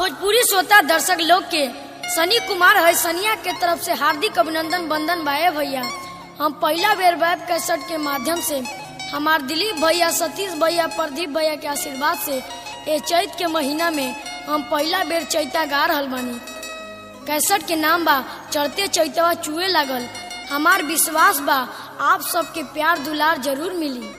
भोजपुरी श्रोता दर्शक लोग के सनी कुमार है सनिया के तरफ से हार्दिक अभिनंदन बंदन बाए भैया। हम पहला बेर वेब कैसेट के माध्यम से हमार दिलीप भैया, सतीश भैया, प्रदीप भैया के आशीर्वाद से ये चैत के महीना में हम पहला बेर चैता गा रहल बानी। कैसेट के नाम बा चढ़ते चैतवा चुए लागल। हमार विश्वास बा आप सबके प्यार दुलार जरूर मिली।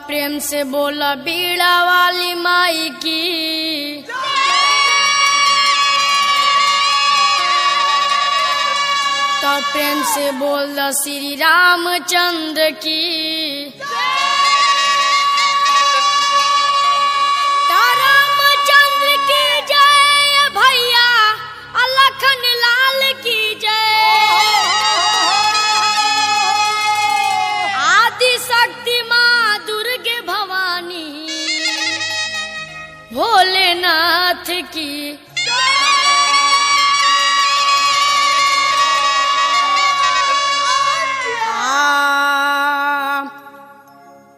प्रेम से बोला बीड़ा वाली माई की, तो प्रेम से बोल श्री रामचंद्र की। तो रामचंद्र की जय भैया, लखन लाल की जय। आदि शक्ति माँ दुर्गे भवानी, भोलेनाथ की।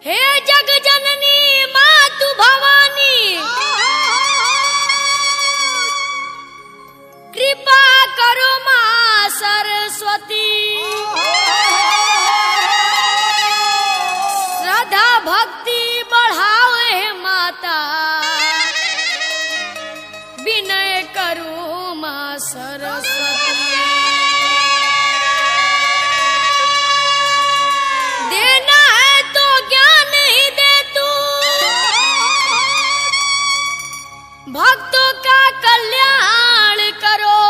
हे जग जननी मातु भवानी, कृपा करो माँ सरस्वती। श्रद्धा भक्ति बढ़ाओ हे माता, विनय करो माँ सरस्वती। देना है तो ज्ञान ही दे तू, भक्तों का कल्याण करो।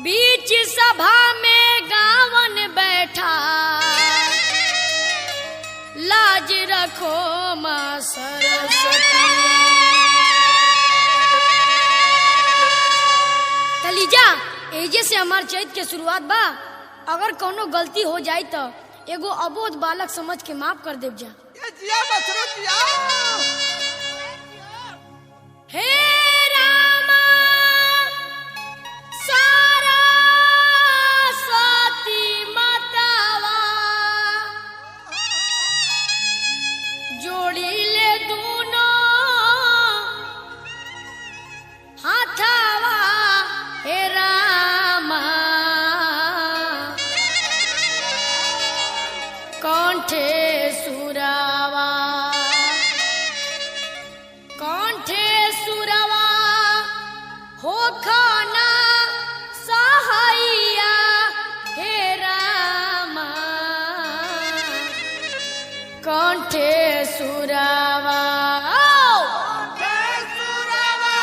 बीच सभा में गावन बैठा, लाज रखो माँ सरस्वती। कलीजा एजे से हमार चैत के शुरुआत बा। अगर कोनो गलती हो जाए तो एगो अबोध बालक समझ के माफ कर देव जा। हे रामा सरस्वती मातावा, जोड़ी ले दूनो हाथावा। हे रामा कंठे सुरावा, कंठे सुरवा हो खाना सहाइया। हे रामा कंठे सुरवा, कंठे सुरवा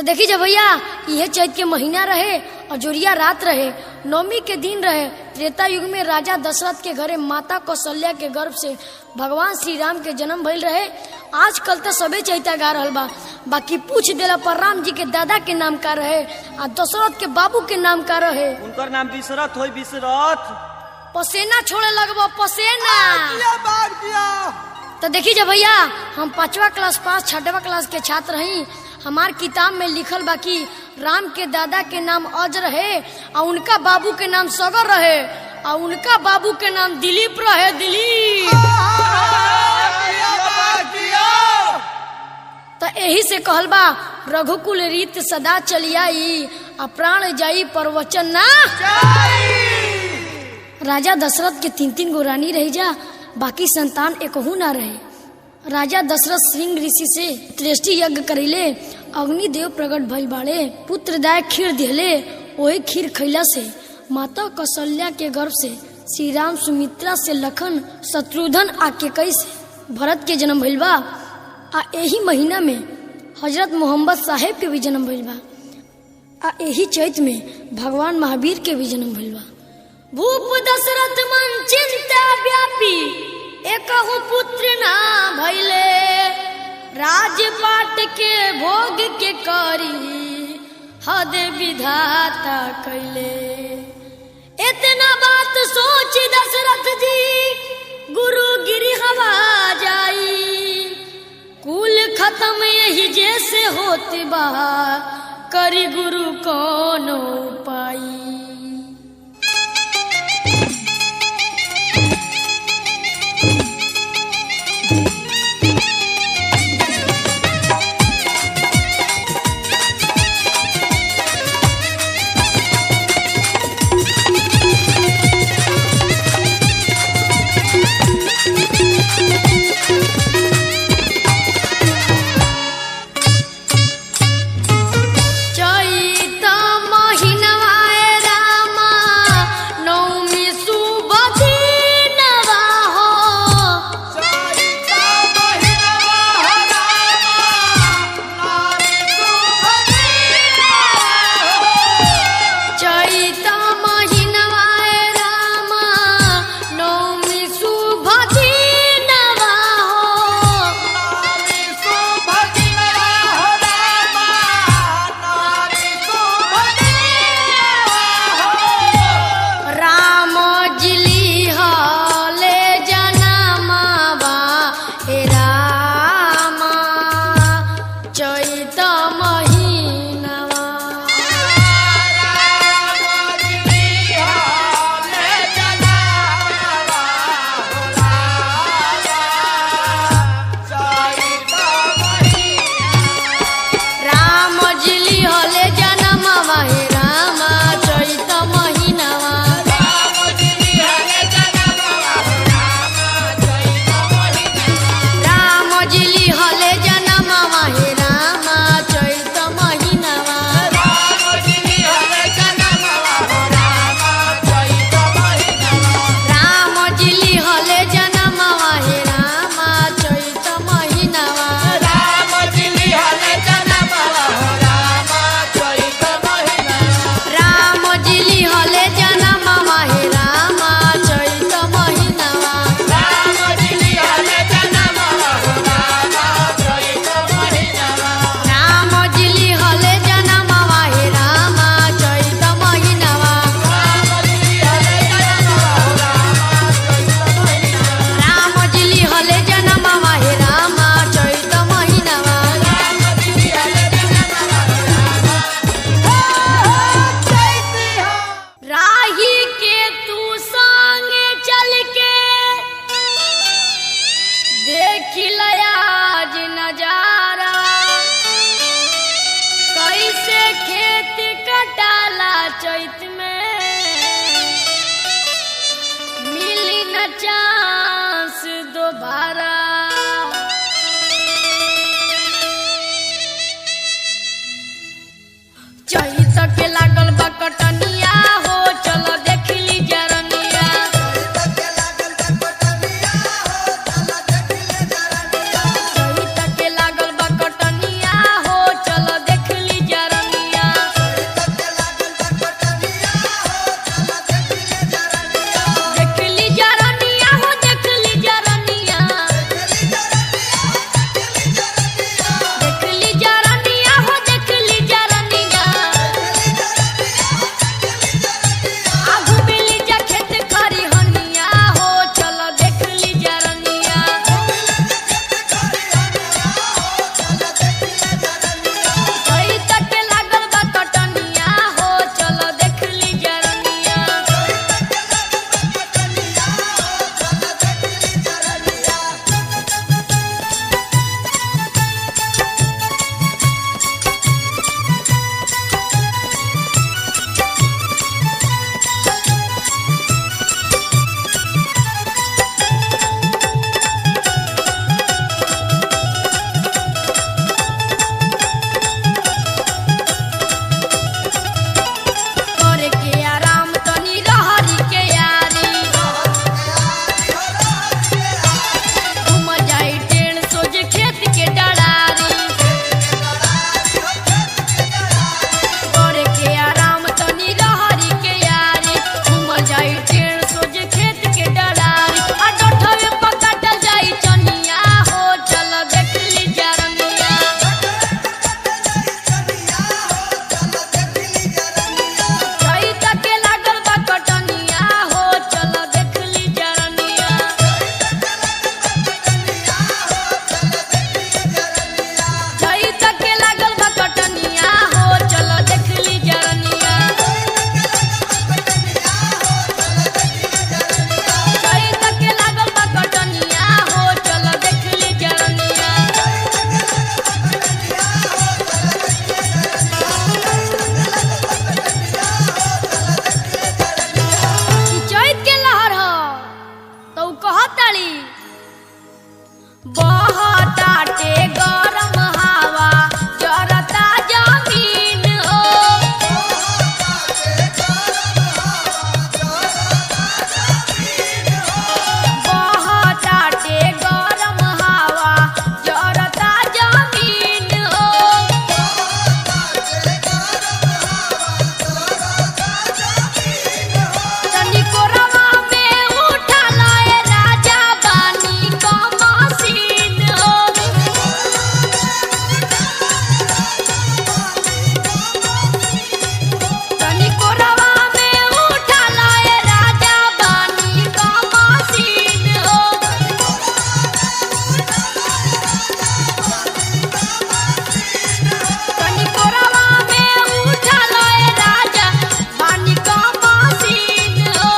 देखी जब भैया यह चैत के महीना रहे और जोरिया रात रहे, नवमी के दिन रहे। त्रेता युग में राजा दशरथ के घरे माता कौशल्या के गर्भ से भगवान श्री राम के जन्म भइल रहे। आजकल तो सबे चैता गा रहल बा, बाकी पूछ देला पर राम जी के दादा के नाम का रहे और दशरथ के बाबू के नाम का रहे। उनकर नाम विशरथ होई, विशरथ। पसेना छोड़े लगबो, पसेना। तो देखी जब भैया हम 5वां क्लास पास 6वां क्लास के छात्र हई। हमार किताब में लिखल बाकी राम के दादा के नाम अज रहे और उनका बाबू के नाम सगर रहे और उनका बाबू के नाम दिलीप रहे, दिलीप। तो यही से कहल बा रघुकुल रीत सदा चलियाई आ प्राण जाई पर वचन ना। राजा दशरथ के 3 गो रानी रही जा, बाकी संतान एकहू ना रहे। राजा दशरथ सिंह ऋषि से त्रेष्टि यज्ञ करिले, अग्निदेव प्रकट भइल बाड़े, पुत्रदाय खीर दिहले। वही खीर खैला से माता कौशल्या के गर्भ से श्री राम, सुमित्रा से लखन, शत्रुघ्न आ केकई से भरत के जन्म भइल बा। आ यही महीना में हजरत मोहम्मद साहेब के भी जन्म भइल बा। आ यही चैत में भगवान महावीर के भी जन्म भइल बा। भूप दशरथ मन चिंता व्यापी, एकहु पुत्र ना भइले। राजपाट के भोग के करी हद विधाता कैले। इतना बात सोच दशरथ जी गुरु गिरी हवा जाई। कुल खत्म यही जैसे होते बा, करी गुरु कौन उपाई। चैत महीनवा बहताटे गरम हवा जरता जमीन हो बहताटे गरम हवा जरता जमीन हो तनिको रवा में उठा लाए राजा बानी का मसीन हो तनिको रवा में उठा लाए राजा बानी का मसीन हो तनिको रवा में उठा लाए राजा बानी का मसीन हो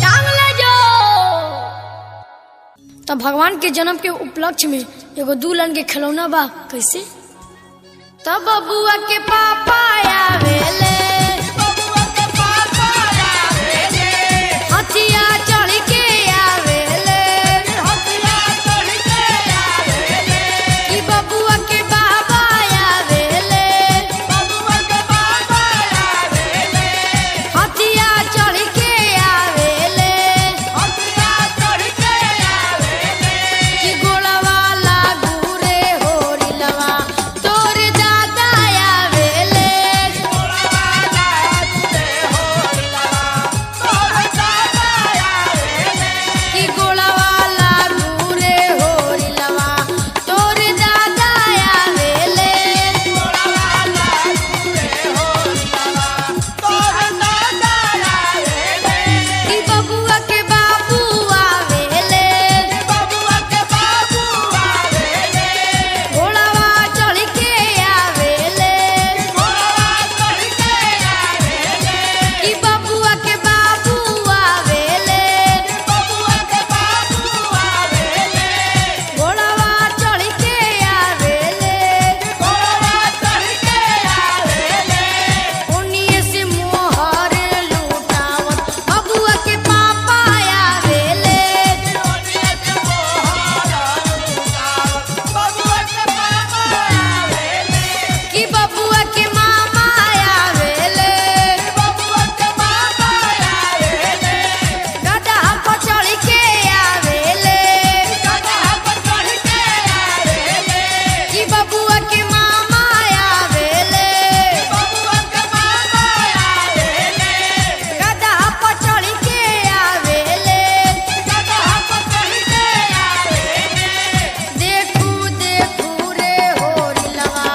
टांग ले जो तब भगवान के जन्म के उपलक्ष्य में एगो दुल्हन के खिलौना बा कैसे तब बबुआ के पापा आवेले हथिया चढ़ के आवेले कि बबुआ के बाबा आवेले हथिया चढ़ के आवेले कि गोलवा लागू रे होरिलवा तोर दादा आवेले कि गोलवा लागू रे होरिलवा तोर दादा आवेले कि बबुआ के बाबू आवेले घोड़वा चढ़ के आवेले कि बबुआ के बाबू आवेले घोड़वा चढ़ के आवेले उन्हीं से मोहर लूटावत बबुआ के पापा आवेले कि बबुआ के मामा आवेले गधा पर चढ़ के आवेले कि बबुआ के मामा आवेले गधा पर चढ़ के आवेले देखू देखू रे होरिलवा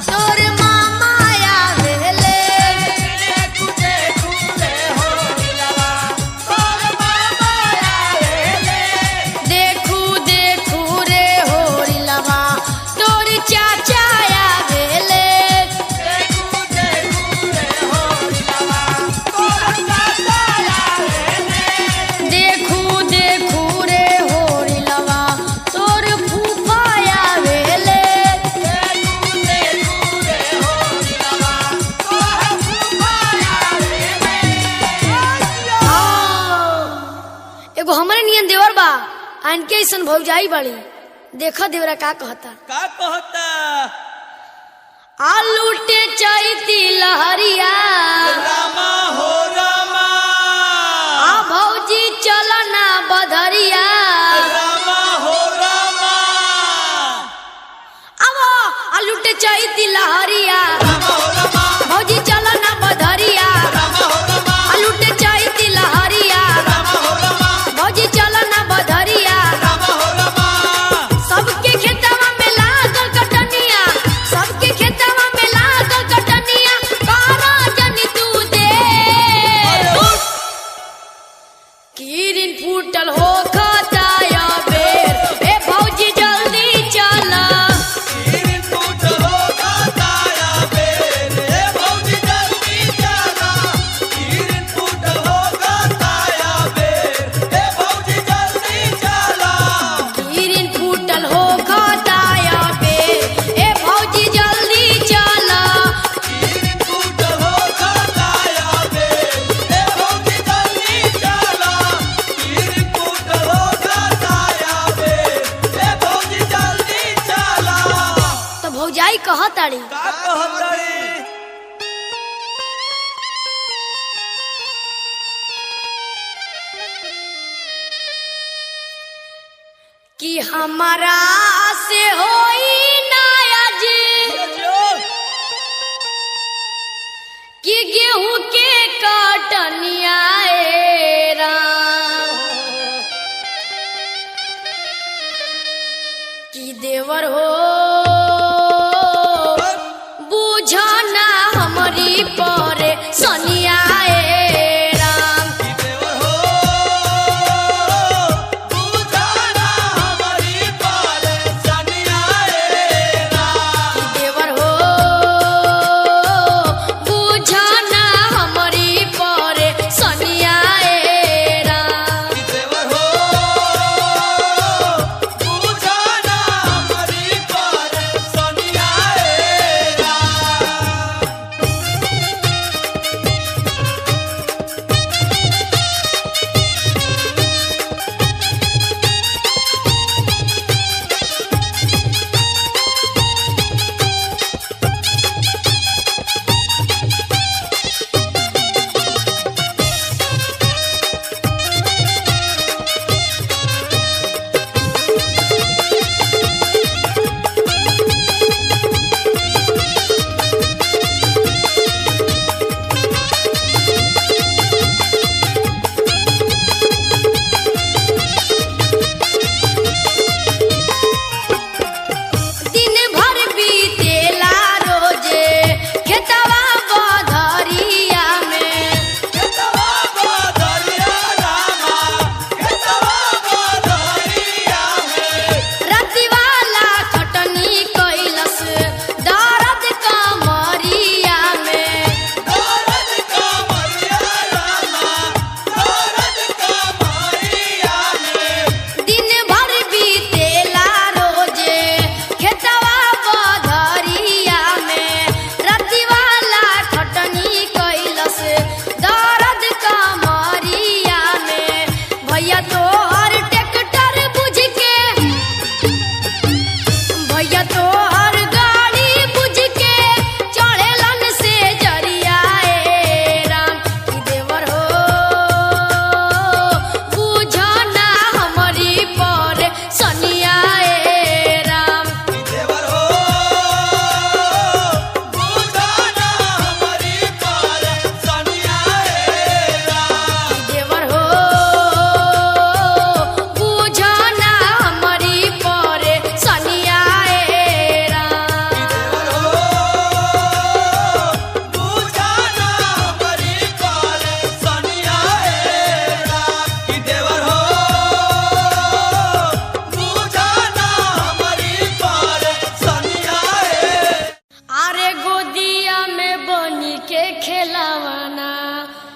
तोर मामा आवेले देखू देखू रे होरिलवा तोर चाचा आवेले देखू देखू रे होरिलवा तोर फूफा आवेले एगो हमरे नियन देवर बा आनके ऐसन भौजाई बाड़ी देखा देवरा का कहता का कहता आलूटे चैती लहरिया रामा हो रामा आ भौजी चलना बधरिया रामा हो रामा आवो आलूटे चैती लहरिया रामा हो रामा भौजी चलना बधरिया रामा हो रामा आलूटे चैती लहरिया रामा हो रामा भौजी चलना बधरिया रामा हो रामा सबके खेतवा में लागल कटनिया सबके खेतवा में लागल कटनिया कारा जनी तू दे कीरिन फूटल हो खताया बेर ए भौजी जल्दी चला कीरिन फूटल हो खताया बेर ए भौजी जल्दी चला कीरिन फूटल हो खताया बेर ए भौजी जल्दी चला कीरिन फूटल हो खताया बेर ए भौजी जल्दी चला कीरिन फूटल हो खताया बेर ए भौजी जल्दी चला कहताड़ी का कहताड़ी कि हमारा से होई नाया जी कि गेहूं के कटनिया कि देवर हो बुझना हमारी परे सनिया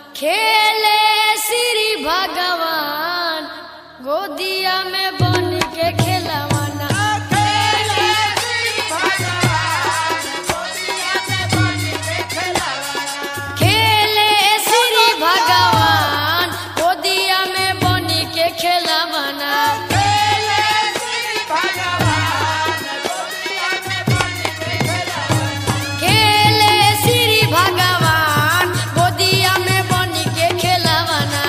खेले श्री भगवान गोदिया में बन के खेलवाना खेले श्री भगवान गोदिया में बन के खेलवाना खेले श्री भगवान गोदिया में बन के खेलवाना खेले श्री भगवान गोदिया में बन के खेलवाना खेले श्री भगवान गोदिया में बन के खेलवाना खेले श्री भगवान गोदिया में बन के खेलवाना खेले श्री भगवान गोदिया में बन के खेलवाना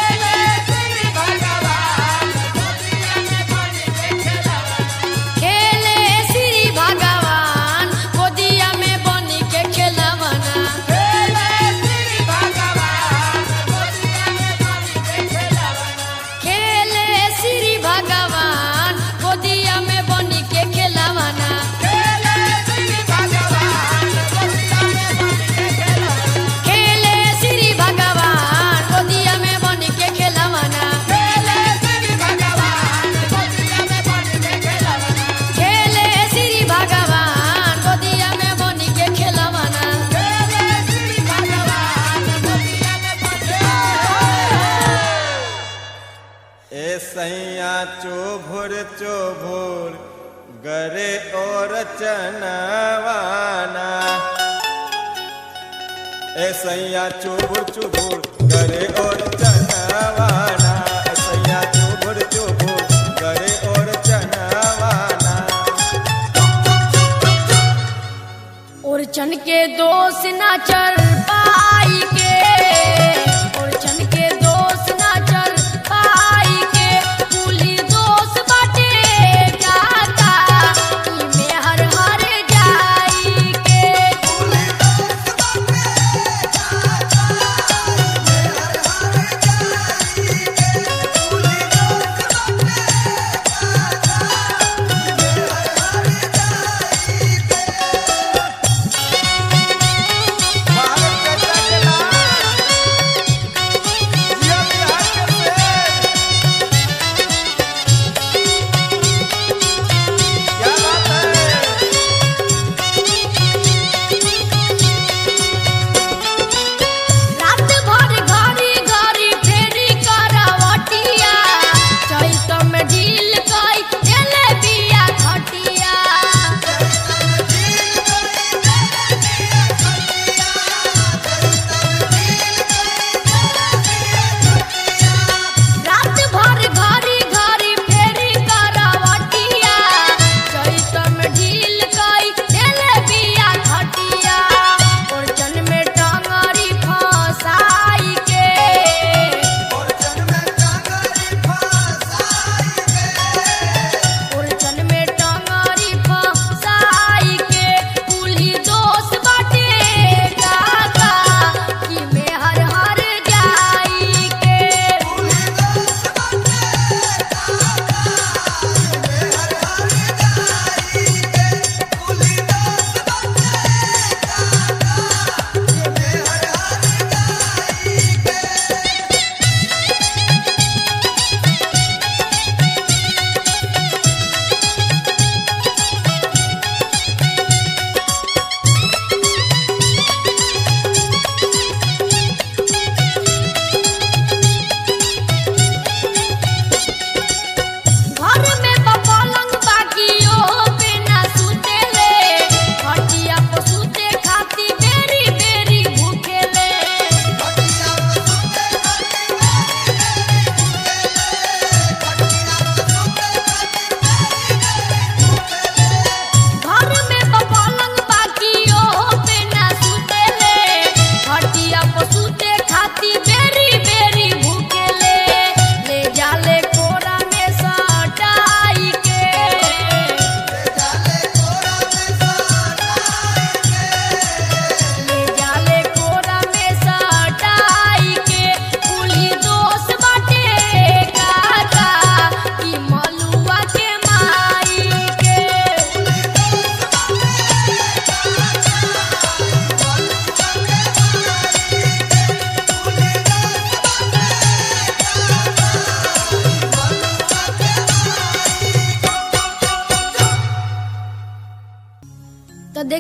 खेले श्री भगवान गोदिया में बन के खेलवाना खेले श्री भगवान गोदिया में बन के खेलवाना खेले श्री भगवान गोदिया में बन के खेलवाना खेले श्री भगवान गोदिया में बन के खेलवाना खेले श्री भगवान गोदिया में बन के खेलवाना खेले श्री भगवान गोदिया में बन के खेलवाना खेले श्री भगवान गोदिया में बन के ए सैया चोभुर चोभुर गरे और चनवाना ए सैया चोभुर चोभुर गरे और चनवाना ए सैया चोभुर चोभुर गरे और चनवाना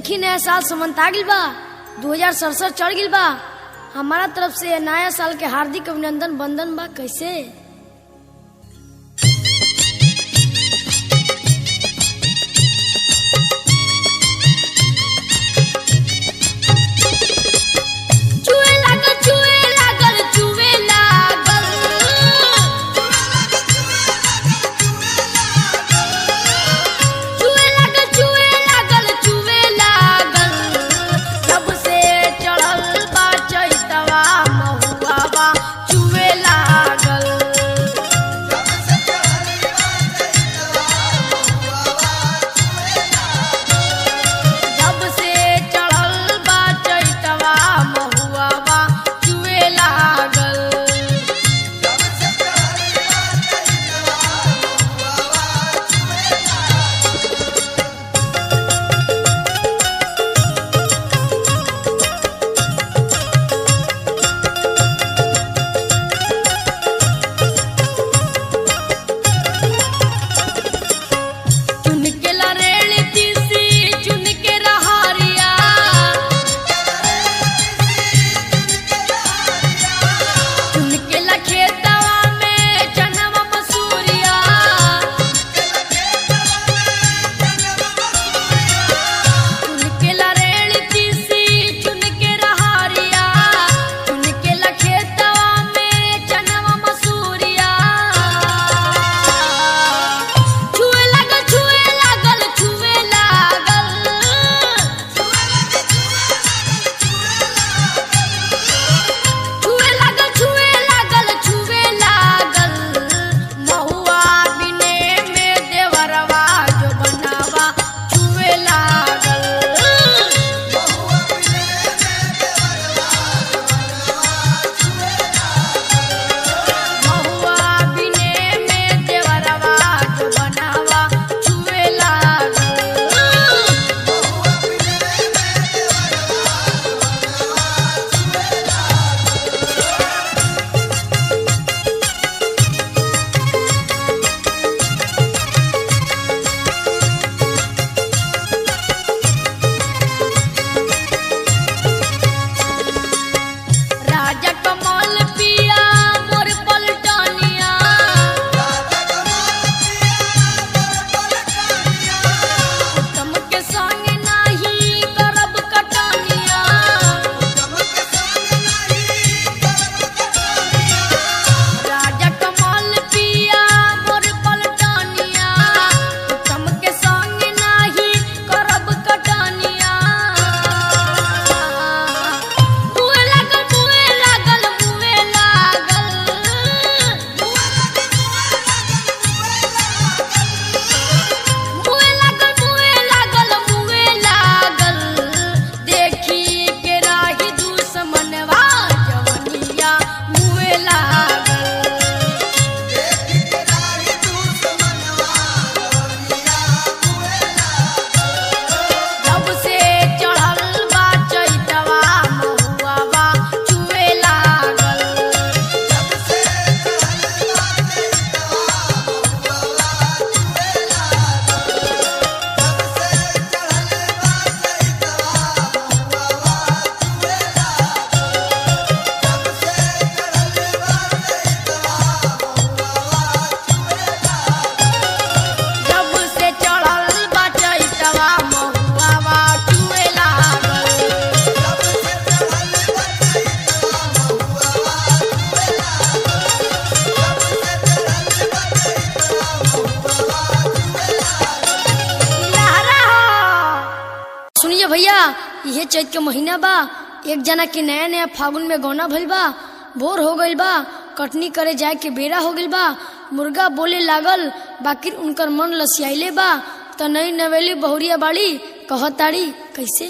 देखी नया साल समन्ता गिल बा, 2067 चढ़ गिल बा। हमारा तरफ से नया साल के हार्दिक अभिनंदन बंदन बा। कैसे भैया ये चैत के महीना बा, एक जना के नया नया फागुन में गौना भइल बा, भोर हो गइल बा, कटनी करे जाए के बेरा हो गइल बा। मुर्गा बोले लागल बाकी उनकर मन लसियाइले बा, त नई नवेली बहुरिया बाड़ी कहताड़ी कैसे।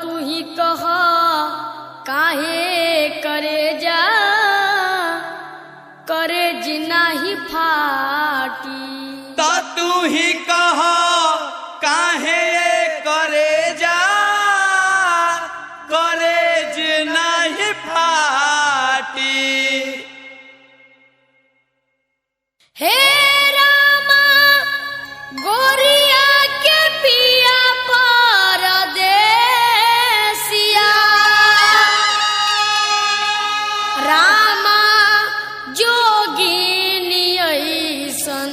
तू ही कह काहे करे जा करे जिना ही फाटी तो तू ही कह काहे करे जा करे जिना ही फाटी। हे रामा गोरिया के पिया परदेसिया रामा जोगिनी ऐसन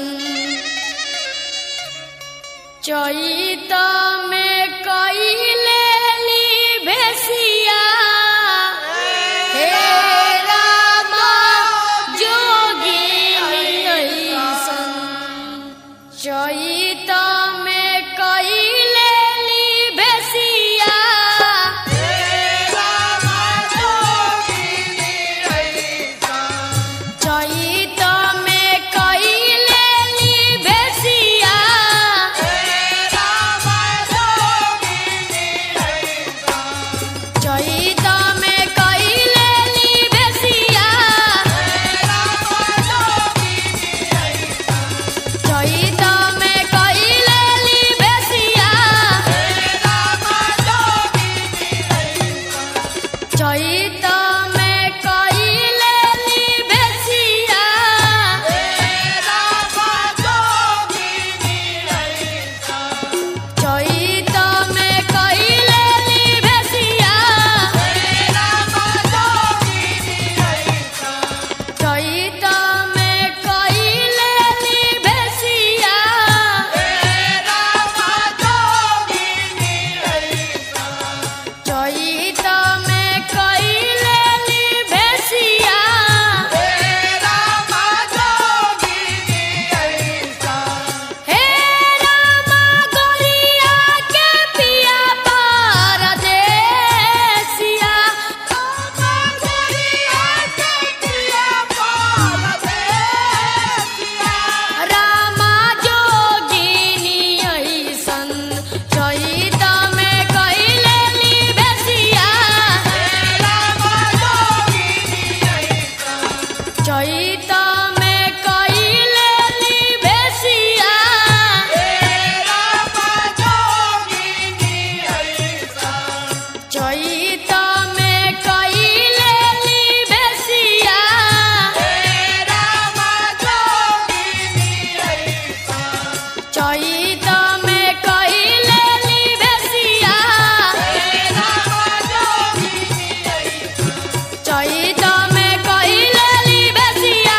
चैत में कइले ली भेसिया हे रामा जोगिनी ऐसन चैत में कइले ली भेसिया चैत में कइले ली भेसिया चैत में कइले ली भेसिया चैत में कइले ली भेसिया चैत में कइले ली भेसिया चैत में कइले ली भेसिया चैत में कइले ली भेसिया चैत में कइले ली भेसिया हे रामा गोरिया के पिया परदेसिया रामा जोगिनी ऐसन चैत में कइले ली भेसिया चैत में कइले ली भेसिया चैत में कइले ली भेसिया चैत में कइले ली भेसिया चैत में कइले ली भेसिया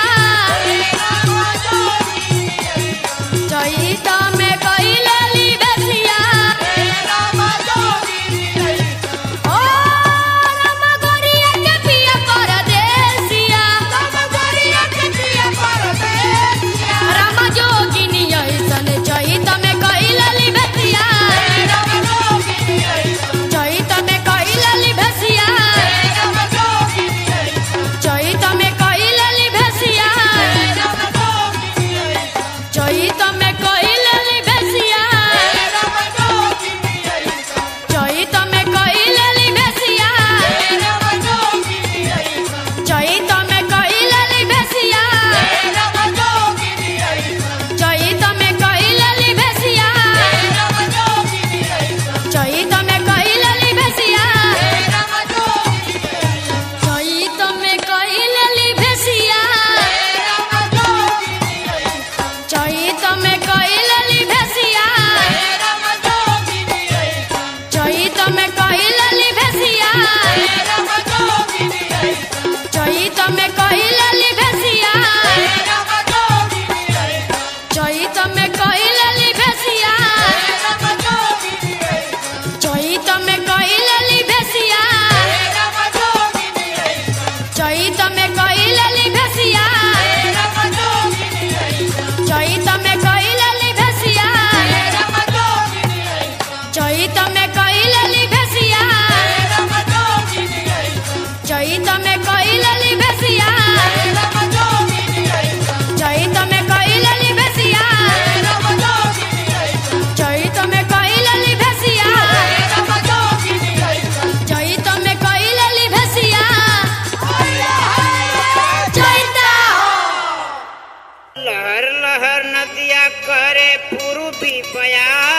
लहर लहर नदिया करे पूर्वी बयार